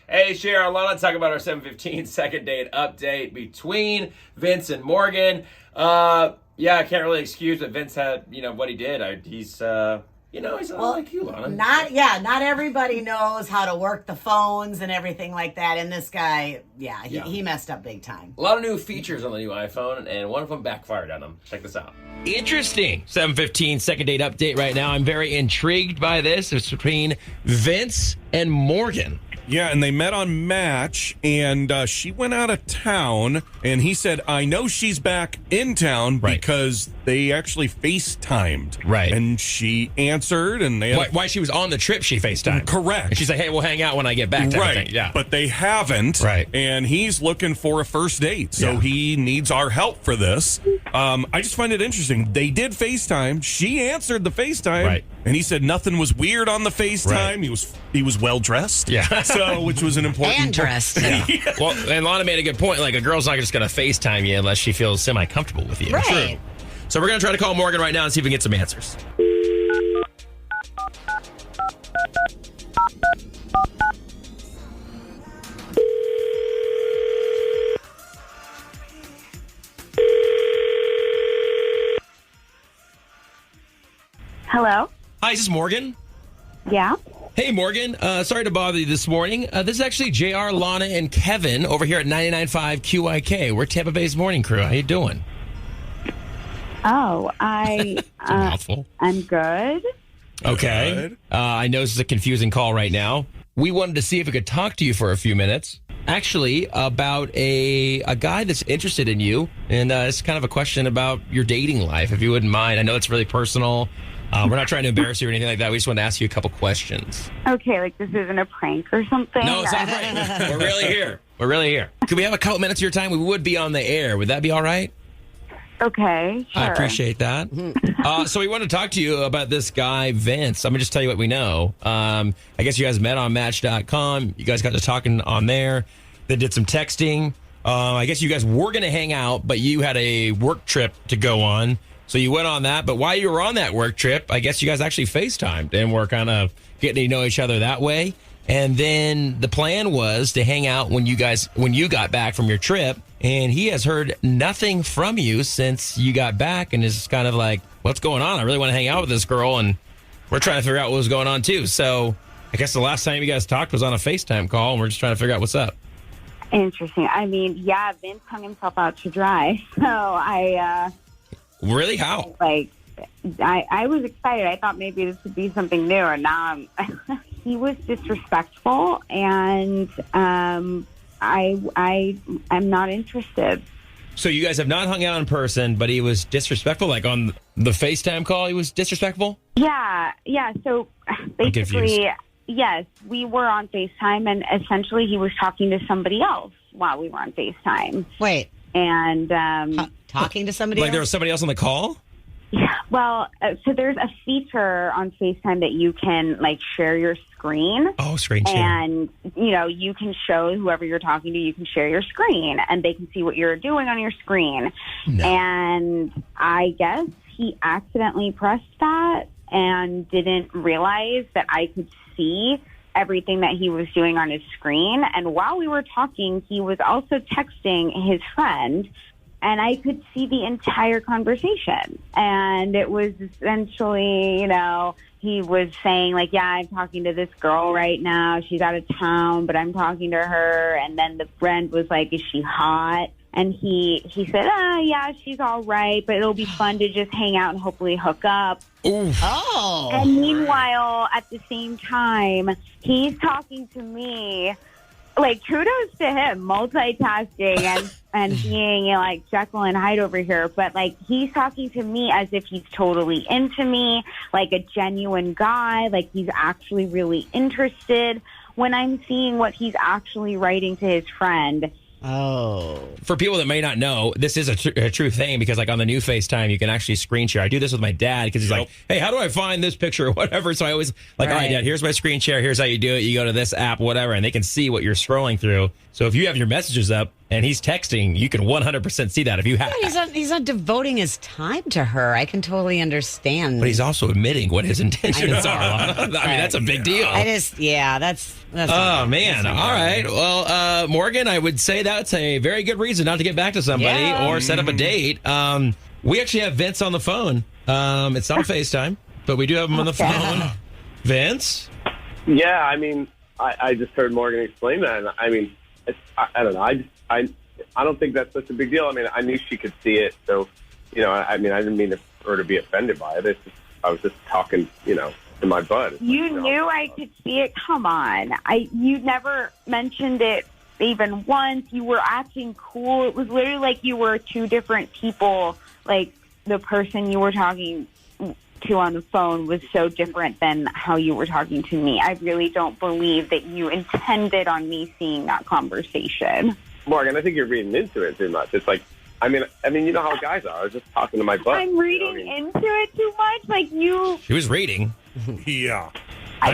Hey, Cher, let's talk about our 7:15 second date update between Vince and Morgan. I can't really excuse that Vince had, what he did. He's a lot like you, Lana. Not everybody knows how to work the phones and everything like that. And this guy, he messed up big time. A lot of new features on the new iPhone, and one of them backfired on him. Check this out. Interesting. 7:15 second date update right now. I'm very intrigued by this. It's between Vince and Morgan. Yeah, and they met on Match, and she went out of town, and he said, I know she's back in town because they actually FaceTimed. Right. And she answered, and they... Why she was on the trip, she FaceTimed. Correct. And she's like, hey, we'll hang out when I get back. Right. Yeah. But they haven't. Right. And he's looking for a first date, so he needs our help for this. I just find it interesting. They did FaceTime. She answered the FaceTime. Right. And he said nothing was weird on the FaceTime. Right. He was well dressed. Yeah. So, which was an important And dressed. Yeah. Well, and Lana made a good point. Like, a girl's not just going to FaceTime you unless she feels semi-comfortable with you. Right. True. So we're going to try to call Morgan right now and see if we can get some answers. Hello? Hi, is this Morgan? Yeah? Hey, Morgan. Sorry to bother you this morning. This is actually JR, Lana, and Kevin over here at 99.5 QIK. We're Tampa Bay's morning crew. How you doing? Oh, It's a mouthful. I'm good. Okay. Good. I know this is a confusing call right now. We wanted to see if we could talk to you for a few minutes. Actually, about a guy that's interested in you. And it's kind of a question about your dating life, if you wouldn't mind. I know it's really personal. We're not trying to embarrass you or anything like that. We just want to ask you a couple questions. Okay, like this isn't a prank or something? No, it's not right. We're really here. We're really here. Could we have a couple minutes of your time? We would be on the air. Would that be all right? Okay, sure. I appreciate that. So we want to talk to you about this guy, Vince. I'm going to just tell you what we know. I guess you guys met on Match.com. You guys got to talking on there. They did some texting. I guess you guys were going to hang out, but you had a work trip to go on. So you went on that. But while you were on that work trip, I guess you guys actually FaceTimed and were kind of getting to know each other that way. And then the plan was to hang out when you got back from your trip. And he has heard nothing from you since you got back and is kind of like, what's going on? I really want to hang out with this girl. And we're trying to figure out what was going on, too. So I guess the last time you guys talked was on a FaceTime call, and we're just trying to figure out what's up. Interesting. I mean, yeah, Vince hung himself out to dry. So Really? How? I was excited. I thought maybe this would be something new, and now he was disrespectful, and I'm not interested. So you guys have not hung out in person, but he was disrespectful? Like on the FaceTime call, he was disrespectful? Yeah. So basically, yes, we were on FaceTime, and essentially he was talking to somebody else while we were on FaceTime. Wait. And talking to somebody Like else? there was somebody else on the call? yeah, well, so there's a feature on FaceTime that you can like share your screen. Oh, screen share. And, you can show whoever you're talking to, you can share your screen and they can see what you're doing on your screen. No. And I guess he accidentally pressed that and didn't realize that I could see everything that he was doing on his screen. And while we were talking, he was also texting his friend, and I could see the entire conversation. And it was essentially, he was saying like, yeah, I'm talking to this girl right now. She's out of town, but I'm talking to her. And then the friend was like, is she hot? And he said, yeah, she's all right, but it'll be fun to just hang out and hopefully hook up. Oof. Oh. And meanwhile, at the same time, he's talking to me. Like, kudos to him, multitasking and being, like Jekyll and Hyde over here. But, like, he's talking to me as if he's totally into me, like a genuine guy, like he's actually really interested, when I'm seeing what he's actually writing to his friend. Oh. For people that may not know, this is a true thing because, like, on the new FaceTime, you can actually screen share. I do this with my dad because he's like, hey, how do I find this picture or whatever? So I always like, all right, Dad, here's my screen share. Here's how you do it. You go to this app, whatever, and they can see what you're scrolling through. So if you have your messages up, and he's texting, you can 100% see that if you have. He's not devoting his time to her. I can totally understand. But he's also admitting what his intentions are. I mean, that's a big deal. That's Oh, man. All right. Well, Morgan, I would say that's a very good reason not to get back to somebody or set up a date. We actually have Vince on the phone. It's not FaceTime, but we do have him on the phone. Vince? Yeah, I mean, I just heard Morgan explain that. And I mean, I don't know. I don't think that's such a big deal. I mean, I knew she could see it. So, I mean, I didn't mean her to be offended by it. I was just talking, to my bud. You knew I could see it? Come on. You never mentioned it even once. You were acting cool. It was literally like you were two different people. Like, the person you were talking to on the phone was so different than how you were talking to me. I really don't believe that you intended on me seeing that conversation. Morgan, I think you're reading into it too much. It's like, I mean, you know how guys are. I was just talking to my bud. I'm reading into it too much. Like, you... She was reading. Yeah.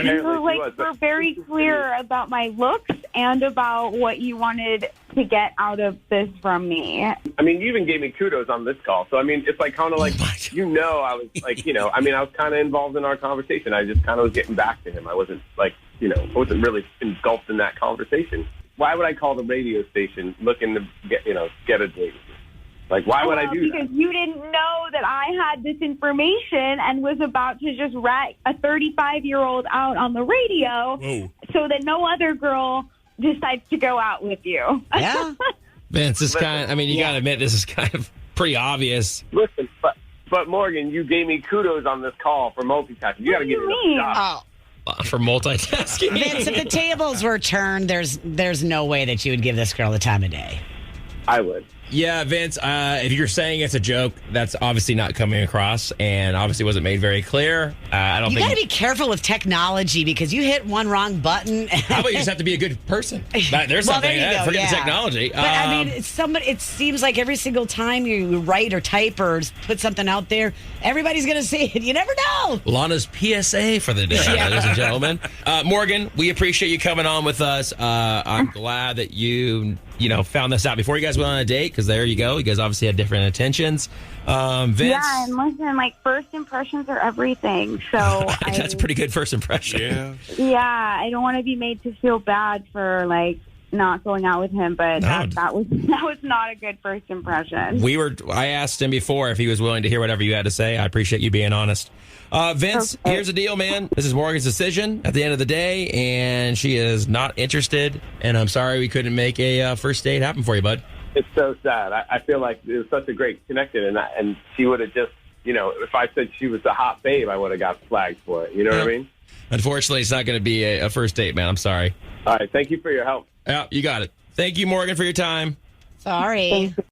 You were very clear about my looks and about what you wanted to get out of this from me. I mean, you even gave me kudos on this call. So, I mean, it's like kind of like, I was like, I mean, I was kind of involved in our conversation. I just kind of was getting back to him. I wasn't like, I wasn't really engulfed in that conversation. Why would I call the radio station looking to get a date? Like, why would I do that? Because you didn't know that I had this information and was about to just rat a 35-year-old out on the radio so that no other girl decides to go out with you. Yeah. Vince, you got to admit, this is kind of pretty obvious. Listen, but Morgan, you gave me kudos on this call for multitasking. You got to give me a shot. For multitasking. Vince, if the tables were turned, there's no way that you would give this girl the time of day. I would. Yeah, Vince, if you're saying it's a joke, that's obviously not coming across and obviously wasn't made very clear. You got to be careful with technology because you hit one wrong button. How about you just have to be a good person? There's something. Forget the technology. But I mean, it seems like every single time you write or type or put something out there, everybody's going to see it. You never know. Lana's PSA for the day, ladies and gentlemen. Morgan, we appreciate you coming on with us. I'm glad that you found this out before you guys went on a date, because there you go. You guys obviously had different intentions. Vince? Yeah, and listen, like, first impressions are everything. So that's a pretty good first impression. Yeah, I don't want to be made to feel bad for, like, not going out with him, but that was not a good first impression. I asked him before if he was willing to hear whatever you had to say. I appreciate you being honest. Vince, here's the deal, man. This is Morgan's decision at the end of the day, and she is not interested, and I'm sorry we couldn't make a first date happen for you, bud. It's so sad. I feel like it was such a great connection, and she would have just, if I said she was the hot babe, I would have got flagged for it. You know what I mean? Unfortunately, it's not going to be a first date, man. I'm sorry. All right. Thank you for your help. Yeah, you got it. Thank you, Morgan, for your time. Sorry.